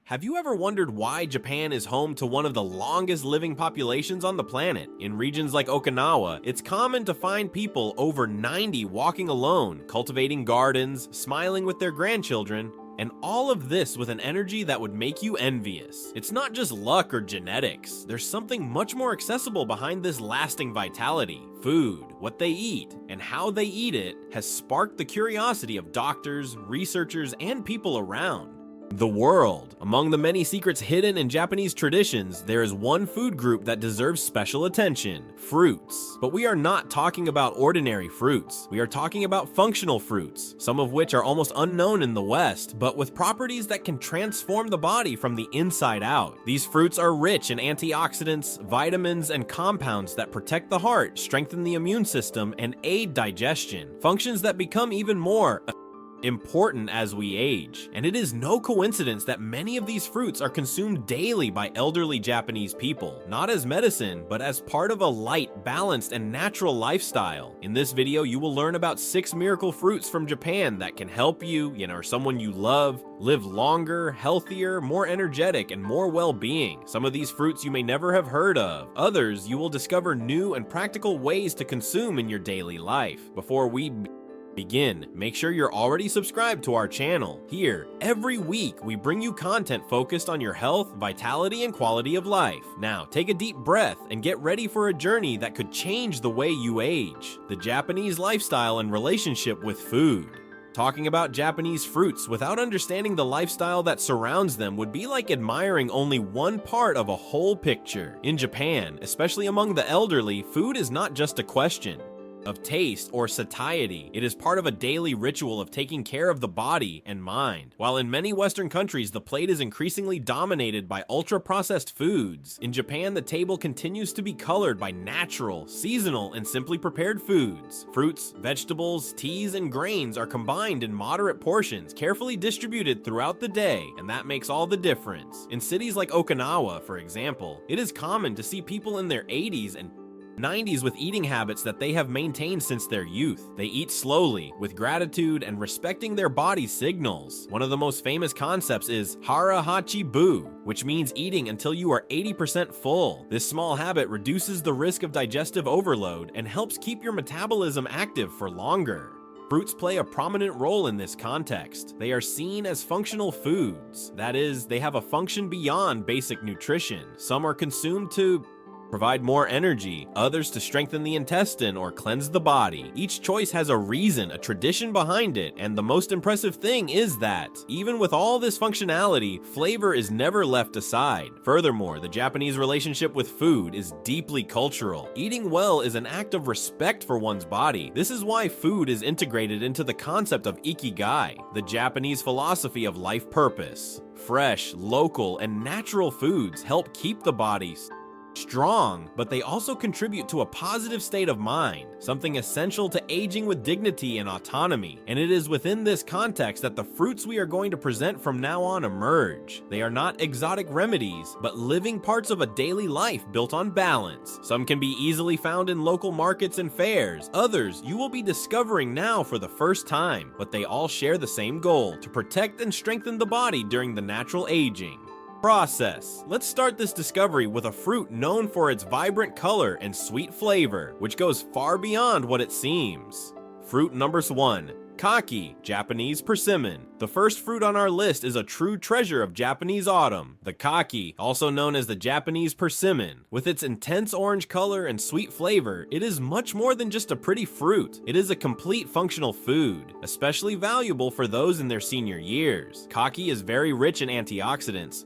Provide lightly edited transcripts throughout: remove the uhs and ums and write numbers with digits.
Have you ever wondered why Japan is home to one of the longest living populations on the planet? In regions like Okinawa, it's common to find people over 90 walking alone, cultivating gardens, smiling with their grandchildren, and all of this with an energy that would make you envious. It's not just luck or genetics. There's something much more accessible behind this lasting vitality. Food, what they eat, and how they eat it has sparked the curiosity of doctors, researchers, and people around the world. Among the many secrets hidden in Japanese traditions, there is one food group that deserves special attention: fruits. But we are not talking about ordinary fruits. We are talking about functional fruits, some of which are almost unknown in the West, but with properties that can transform the body from the inside out. These fruits are rich in antioxidants, vitamins, and compounds that protect the heart, strengthen the immune system, and aid digestion, functions that become even more important as we age. And it is no coincidence that many of these fruits are consumed daily by elderly Japanese people, not as medicine, but as part of a light, balanced, and natural lifestyle. In this video, you will learn about 6 miracle fruits from Japan that can help you, or someone you love, live longer, healthier, more energetic, and more well-being. Some of these fruits you may never have heard of. Others, you will discover new and practical ways to consume in your daily life. Before we begin, make sure you're already subscribed to our channel. Here, every week, we bring you content focused on your health, vitality, and quality of life. Now, take a deep breath and get ready for a journey that could change the way you age: the Japanese lifestyle and relationship with food. Talking about Japanese fruits without understanding the lifestyle that surrounds them would be like admiring only one part of a whole picture. In Japan, especially among the elderly, food is not just a question of taste or satiety. It is part of a daily ritual of taking care of the body and mind. While in many Western countries, the plate is increasingly dominated by ultra-processed foods, in Japan, the table continues to be colored by natural, seasonal, and simply prepared foods. Fruits, vegetables, teas, and grains are combined in moderate portions, carefully distributed throughout the day, and that makes all the difference. In cities like Okinawa, for example, it is common to see people in their 80s and 90s with eating habits that they have maintained since their youth. They eat slowly, with gratitude and respecting their body's signals. One of the most famous concepts is hara hachi bu, which means eating until you are 80% full. This small habit reduces the risk of digestive overload and helps keep your metabolism active for longer. Fruits play a prominent role in this context. They are seen as functional foods. That is, they have a function beyond basic nutrition. Some are consumed to provide more energy, others to strengthen the intestine or cleanse the body. Each choice has a reason, a tradition behind it, and the most impressive thing is that, even with all this functionality, flavor is never left aside. Furthermore, the Japanese relationship with food is deeply cultural. Eating well is an act of respect for one's body. This is why food is integrated into the concept of ikigai, the Japanese philosophy of life purpose. Fresh, local, and natural foods help keep the body strong, but they also contribute to a positive state of mind, something essential to aging with dignity and autonomy. And it is within this context that the fruits we are going to present from now on emerge. They are not exotic remedies, but living parts of a daily life built on balance. Some can be easily found in local markets and fairs. Others you will be discovering now for the first time, but they all share the same goal: to protect and strengthen the body during the natural aging process. Let's start this discovery with a fruit known for its vibrant color and sweet flavor, which goes far beyond what it seems. Fruit number 1. Kaki, Japanese persimmon. The first fruit on our list is a true treasure of Japanese autumn, the kaki, also known as the Japanese persimmon. With its intense orange color and sweet flavor, it is much more than just a pretty fruit. It is a complete functional food, especially valuable for those in their senior years. Kaki is very rich in antioxidants,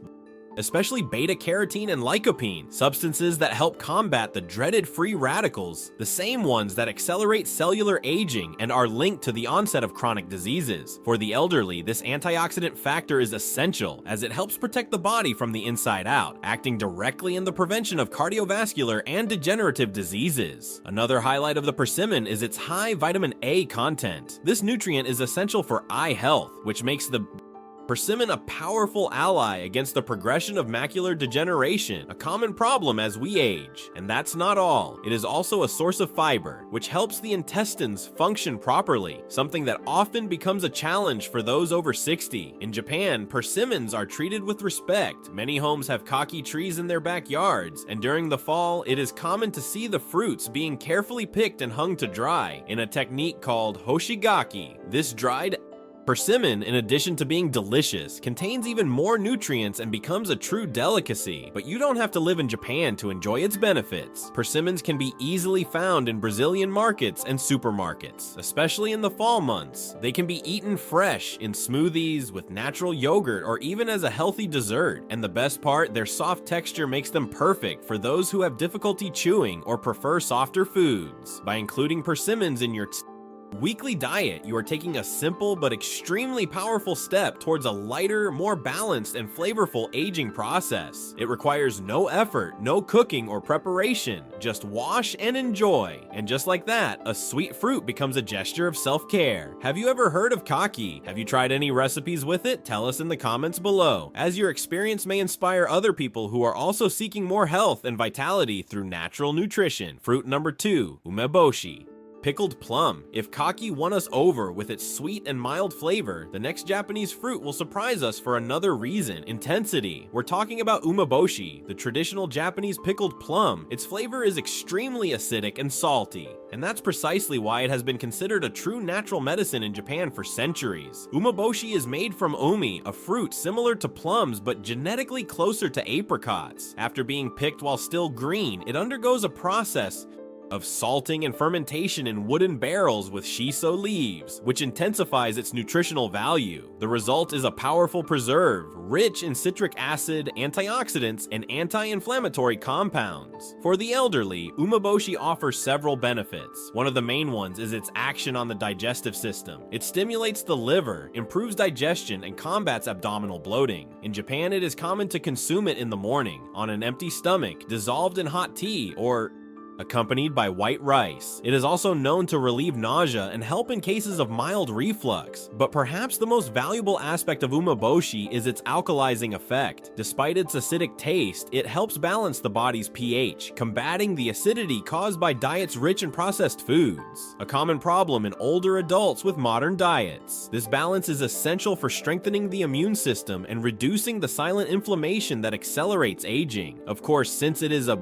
especially beta-carotene and lycopene, substances that help combat the dreaded free radicals, the same ones that accelerate cellular aging and are linked to the onset of chronic diseases. For the elderly, this antioxidant factor is essential, as it helps protect the body from the inside out, acting directly in the prevention of cardiovascular and degenerative diseases. Another highlight of the persimmon is its high vitamin A content. This nutrient is essential for eye health, which makes the Persimmon a powerful ally against the progression of macular degeneration, a common problem as we age. And that's not all. It is also a source of fiber, which helps the intestines function properly, something that often becomes a challenge for those over 60. In Japan, persimmons are treated with respect. Many homes have kaki trees in their backyards, and during the fall, it is common to see the fruits being carefully picked and hung to dry in a technique called hoshigaki. This dried persimmon, in addition to being delicious, contains even more nutrients and becomes a true delicacy. But you don't have to live in Japan to enjoy its benefits. Persimmons can be easily found in Brazilian markets and supermarkets, especially in the fall months. They can be eaten fresh in smoothies, with natural yogurt, or even as a healthy dessert. And the best part, their soft texture makes them perfect for those who have difficulty chewing or prefer softer foods. By including persimmons in your weekly diet, you are taking a simple but extremely powerful step towards a lighter, more balanced, and flavorful aging process. It requires no effort, no cooking or preparation, just wash and enjoy. And just like that, a sweet fruit becomes a gesture of self-care. Have you ever heard of kaki? Have you tried any recipes with it? Tell us in the comments below, as your experience may inspire other people who are also seeking more health and vitality through natural nutrition. Fruit number 2, umeboshi. Pickled plum. If kaki won us over with its sweet and mild flavor, the next Japanese fruit will surprise us for another reason: intensity. We're talking about umeboshi, the traditional Japanese pickled plum. Its flavor is extremely acidic and salty, and that's precisely why it has been considered a true natural medicine in Japan for centuries. Umeboshi is made from umi, a fruit similar to plums but genetically closer to apricots. After being picked while still green, it undergoes a process of salting and fermentation in wooden barrels with shiso leaves, which intensifies its nutritional value. The result is a powerful preserve, rich in citric acid, antioxidants, and anti-inflammatory compounds. For the elderly, umeboshi offers several benefits. One of the main ones is its action on the digestive system. It stimulates the liver, improves digestion, and combats abdominal bloating. In Japan, it is common to consume it in the morning, on an empty stomach, dissolved in hot tea, or accompanied by white rice. It is also known to relieve nausea and help in cases of mild reflux. But perhaps the most valuable aspect of umeboshi is its alkalizing effect. Despite its acidic taste, it helps balance the body's pH, combating the acidity caused by diets rich in processed foods, a common problem in older adults with modern diets. This balance is essential for strengthening the immune system and reducing the silent inflammation that accelerates aging. Of course, since it is a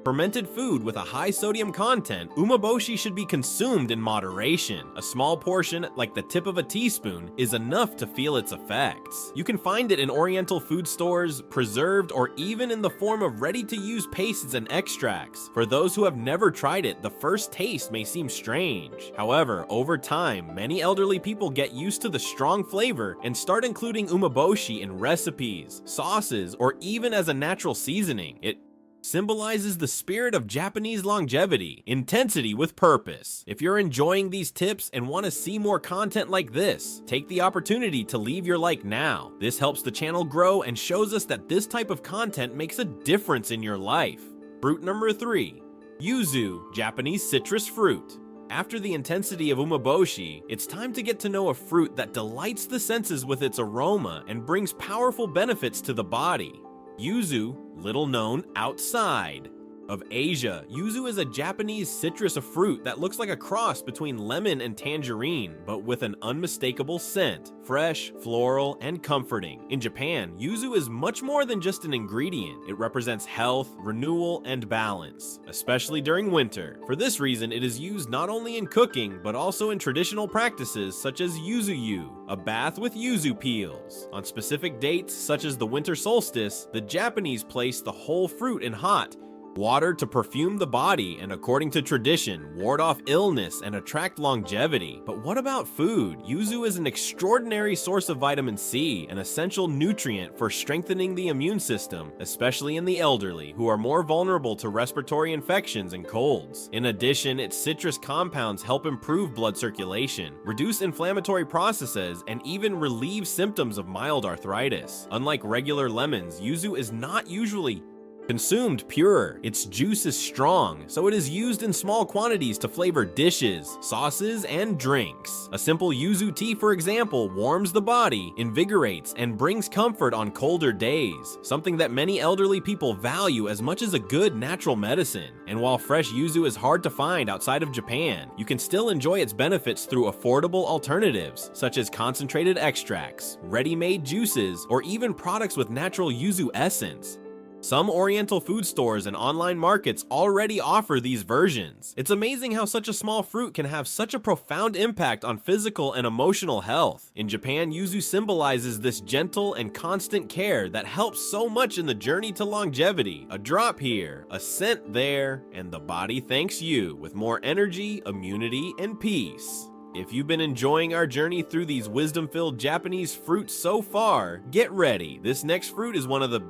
fermented food with a high sodium content, umeboshi should be consumed in moderation. A small portion, like the tip of a teaspoon, is enough to feel its effects. You can find it in Oriental food stores, preserved, or even in the form of ready-to-use pastes and extracts. For those who have never tried it, the first taste may seem strange. However, over time, many elderly people get used to the strong flavor and start including umeboshi in recipes, sauces, or even as a natural seasoning. It symbolizes the spirit of Japanese longevity, intensity with purpose. If you're enjoying these tips and want to see more content like this, take the opportunity to leave your like now. This helps the channel grow and shows us that this type of content makes a difference in your life. Fruit number 3, yuzu, Japanese citrus fruit. After the intensity of umeboshi, it's time to get to know a fruit that delights the senses with its aroma and brings powerful benefits to the body. Yuzu, little known outside of Asia. Yuzu is a Japanese citrus fruit that looks like a cross between lemon and tangerine, but with an unmistakable scent, fresh, floral, and comforting. In Japan, yuzu is much more than just an ingredient. It represents health, renewal, and balance, especially during winter. For this reason, it is used not only in cooking, but also in traditional practices such as yuzu-yu, a bath with yuzu peels. On specific dates, such as the winter solstice, the Japanese place the whole fruit in hot water to perfume the body and, according to tradition, ward off illness and attract longevity. But what about food? Yuzu is an extraordinary source of vitamin C, an essential nutrient for strengthening the immune system, especially in the elderly, who are more vulnerable to respiratory infections and colds. In addition, its citrus compounds help improve blood circulation, reduce inflammatory processes, and even relieve symptoms of mild arthritis. Unlike regular lemons, yuzu is not usually consumed pure. Its juice is strong, so it is used in small quantities to flavor dishes, sauces, and drinks. A simple yuzu tea, for example, warms the body, invigorates, and brings comfort on colder days, something that many elderly people value as much as a good natural medicine. And while fresh yuzu is hard to find outside of Japan, you can still enjoy its benefits through affordable alternatives, such as concentrated extracts, ready-made juices, or even products with natural yuzu essence. Some Oriental food stores and online markets already offer these versions. It's amazing how such a small fruit can have such a profound impact on physical and emotional health. In Japan, yuzu symbolizes this gentle and constant care that helps so much in the journey to longevity. A drop here, a scent there, and the body thanks you with more energy, immunity, and peace. If you've been enjoying our journey through these wisdom-filled Japanese fruits so far, get ready. This next fruit is one of the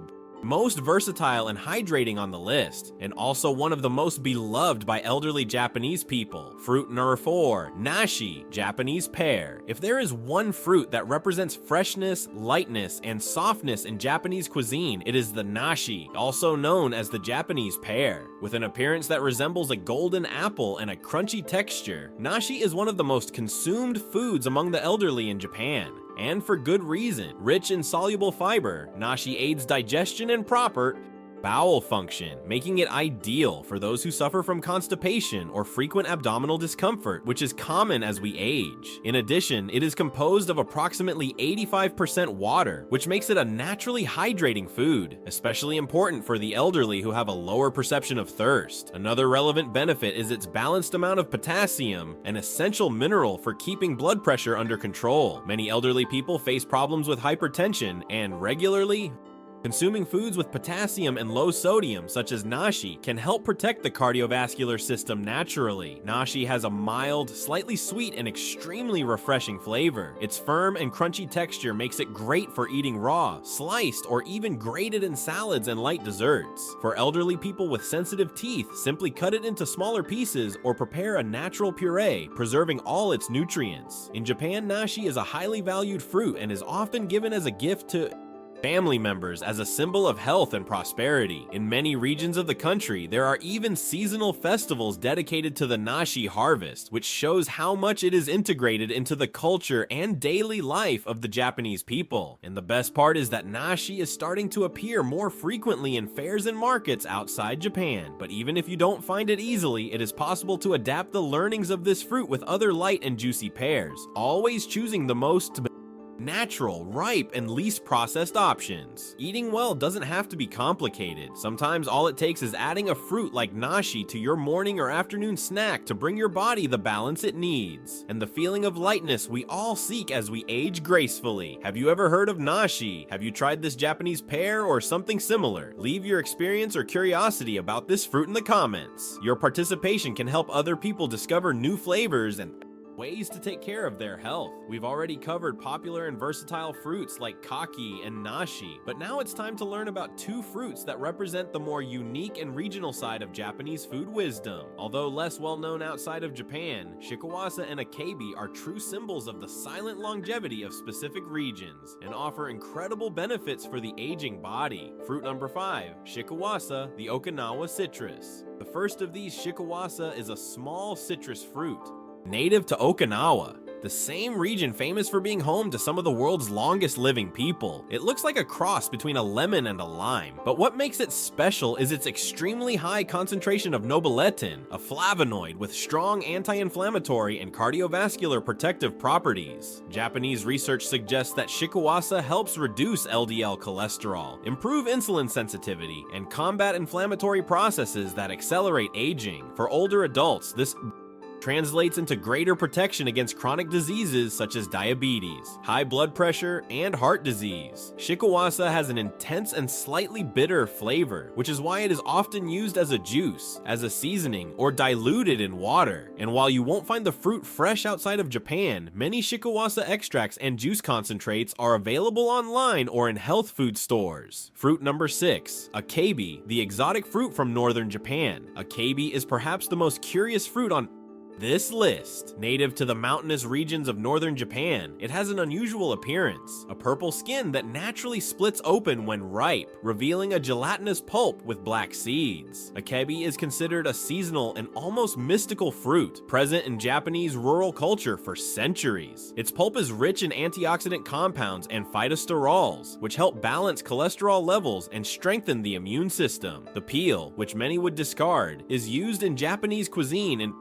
most versatile and hydrating on the list, and also one of the most beloved by elderly Japanese people. Fruit number 4, nashi, Japanese pear. If there is one fruit that represents freshness, lightness, and softness in Japanese cuisine, it is the nashi, also known as the Japanese pear. With an appearance that resembles a golden apple and a crunchy texture, nashi is one of the most consumed foods among the elderly in Japan. And for good reason. Rich in soluble fiber, nashi aids digestion and proper bowel function, making it ideal for those who suffer from constipation or frequent abdominal discomfort, which is common as we age. In addition, it is composed of approximately 85% water, which makes it a naturally hydrating food, especially important for the elderly who have a lower perception of thirst. Another relevant benefit is its balanced amount of potassium, an essential mineral for keeping blood pressure under control. Many elderly people face problems with hypertension, and regularly consuming foods with potassium and low sodium, such as nashi, can help protect the cardiovascular system naturally. Nashi has a mild, slightly sweet, and extremely refreshing flavor. Its firm and crunchy texture makes it great for eating raw, sliced, or even grated in salads and light desserts. For elderly people with sensitive teeth, simply cut it into smaller pieces or prepare a natural puree, preserving all its nutrients. In Japan, nashi is a highly valued fruit and is often given as a gift to family members as a symbol of health and prosperity. In many regions of the country, there are even seasonal festivals dedicated to the nashi harvest, which shows how much it is integrated into the culture and daily life of the Japanese people. And the best part is that nashi is starting to appear more frequently in fairs and markets outside Japan. But even if you don't find it easily, it is possible to adapt the learnings of this fruit with other light and juicy pears, always choosing the most natural, ripe, and least processed options. Eating well doesn't have to be complicated. Sometimes all it takes is adding a fruit like nashi to your morning or afternoon snack to bring your body the balance it needs, and the feeling of lightness we all seek as we age gracefully. Have you ever heard of nashi? Have you tried this Japanese pear or something similar? Leave your experience or curiosity about this fruit in the comments. Your participation can help other people discover new flavors and ways to take care of their health. We've already covered popular and versatile fruits like kaki and nashi, but now it's time to learn about two fruits that represent the more unique and regional side of Japanese food wisdom. Although less well known outside of Japan, shikawasa and akebi are true symbols of the silent longevity of specific regions and offer incredible benefits for the aging body. Fruit number 5, shikawasa, the Okinawa citrus. The first of these, shikawasa, is a small citrus fruit native to Okinawa, the same region famous for being home to some of the world's longest living people. It looks like a cross between a lemon and a lime, but what makes it special is its extremely high concentration of nobiletin, a flavonoid with strong anti-inflammatory and cardiovascular protective properties. Japanese research suggests that shikawasa helps reduce LDL cholesterol, improve insulin sensitivity, and combat inflammatory processes that accelerate aging. For older adults, this translates into greater protection against chronic diseases such as diabetes, high blood pressure, and heart disease. Shikawasa has an intense and slightly bitter flavor, which is why it is often used as a juice, as a seasoning, or diluted in water. And while you won't find the fruit fresh outside of Japan, many shikawasa extracts and juice concentrates are available online or in health food stores. Fruit number 6, akebi, the exotic fruit from northern Japan. Akebi is perhaps the most curious fruit on This list, native to the mountainous regions of northern Japan, it has an unusual appearance, a purple skin that naturally splits open when ripe, revealing a gelatinous pulp with black seeds. Akebi is considered a seasonal and almost mystical fruit, present in Japanese rural culture for centuries. Its pulp is rich in antioxidant compounds and phytosterols, which help balance cholesterol levels and strengthen the immune system. The peel, which many would discard, is used in Japanese cuisine in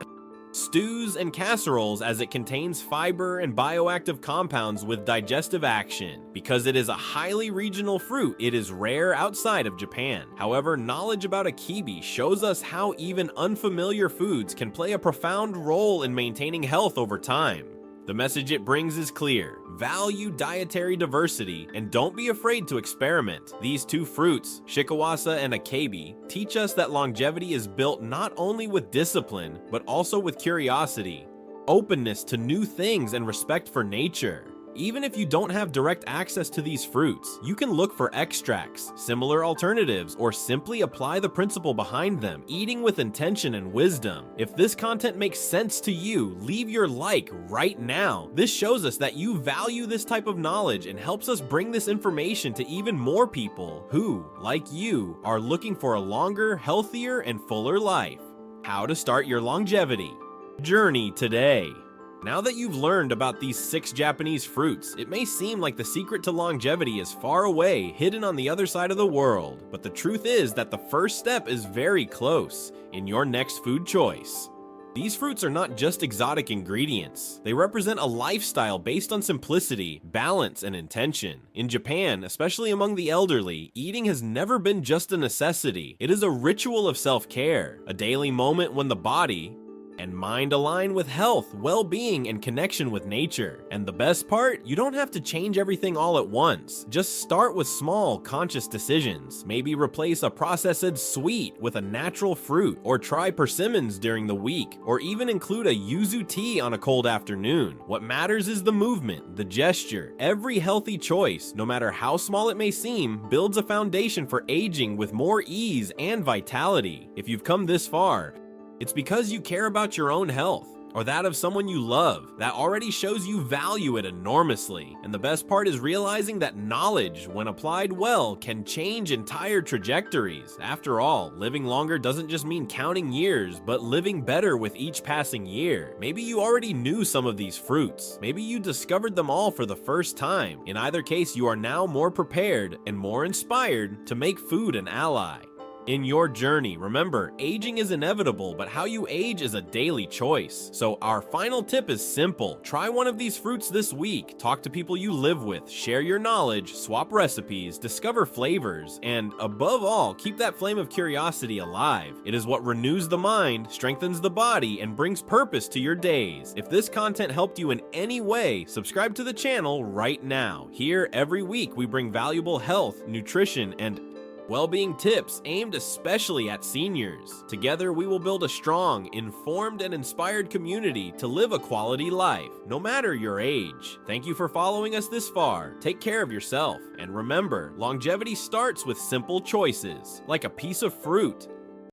stews and casseroles as it contains fiber and bioactive compounds with digestive action. Because it is a highly regional fruit, it is rare outside of Japan. However, knowledge about akebi shows us how even unfamiliar foods can play a profound role in maintaining health over time. The message it brings is clear: value dietary diversity and don't be afraid to experiment. These two fruits, shikawasa and akebi, teach us that longevity is built not only with discipline, but also with curiosity, openness to new things, and respect for nature. Even if you don't have direct access to these fruits, you can look for extracts, similar alternatives, or simply apply the principle behind them, eating with intention and wisdom. If this content makes sense to you, leave your like right now. This shows us that you value this type of knowledge and helps us bring this information to even more people who, like you, are looking for a longer, healthier, and fuller life. How to start your longevity journey today. Now that you've learned about these 6 Japanese fruits, it may seem like the secret to longevity is far away, hidden on the other side of the world. But the truth is that the first step is very close, in your next food choice. These fruits are not just exotic ingredients. They represent a lifestyle based on simplicity, balance, and intention. In Japan, especially among the elderly, eating has never been just a necessity. It is a ritual of self-care, a daily moment when the body and mind align with health, well-being, and connection with nature. And the best part? You don't have to change everything all at once. Just start with small, conscious decisions. Maybe replace a processed sweet with a natural fruit, or try persimmons during the week, or even include a yuzu tea on a cold afternoon. What matters is the movement, the gesture. Every healthy choice, no matter how small it may seem, builds a foundation for aging with more ease and vitality. If you've come this far, it's because you care about your own health, or that of someone you love. That already shows you value it enormously. And the best part is realizing that knowledge, when applied well, can change entire trajectories. After all, living longer doesn't just mean counting years, but living better with each passing year. Maybe you already knew some of these fruits. Maybe you discovered them all for the first time. In either case, you are now more prepared and more inspired to make food an ally. In your journey, remember, aging is inevitable, but how you age is a daily choice. So our final tip is simple. Try one of these fruits this week. Talk to people you live with, share your knowledge, swap recipes, discover flavors, and above all, keep that flame of curiosity alive. It is what renews the mind, strengthens the body, and brings purpose to your days. If this content helped you in any way, subscribe to the channel right now. Here, every week, we bring valuable health, nutrition, and well-being tips aimed especially at seniors. Together, we will build a strong, informed, and inspired community to live a quality life, no matter your age. Thank you for following us this far. Take care of yourself. And remember, longevity starts with simple choices, like a piece of fruit.